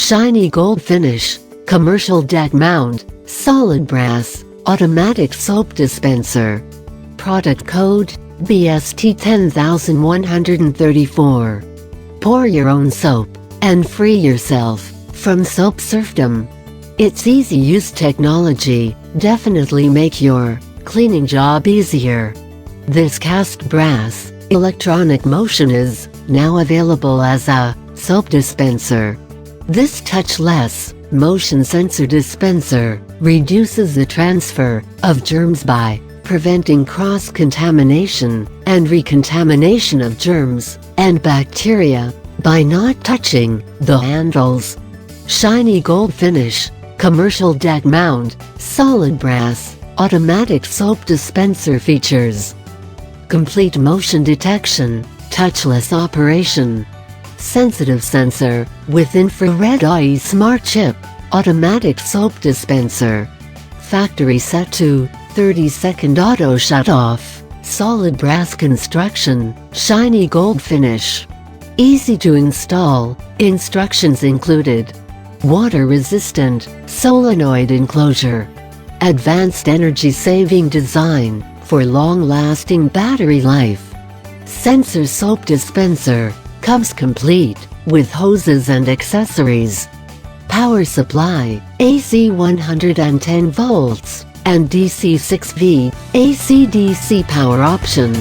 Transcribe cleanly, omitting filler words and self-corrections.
Shiny gold finish, commercial deck mount, solid brass, automatic soap dispenser. Product code, BST10134. Pour your own soap, and free yourself from soap serfdom. Its easy-use technology definitely make your cleaning job easier. This cast brass electronic motion is now available as a soap dispenser. This touchless motion sensor dispenser reduces the transfer of germs by preventing cross-contamination and re-contamination of germs and bacteria by not touching the handles. Shiny gold finish, commercial deck mount, solid brass, automatic soap dispenser features. Complete motion detection, touchless operation. Sensitive sensor, with infrared IE smart chip, automatic soap dispenser. Factory set to 30-second auto shutoff, solid brass construction, shiny gold finish. Easy to install, instructions included. Water resistant, solenoid enclosure. Advanced energy saving design, for long-lasting battery life. Sensor soap dispenser, comes complete, with hoses and accessories. Power supply, AC 110 volts, and DC 6V, AC-DC power option.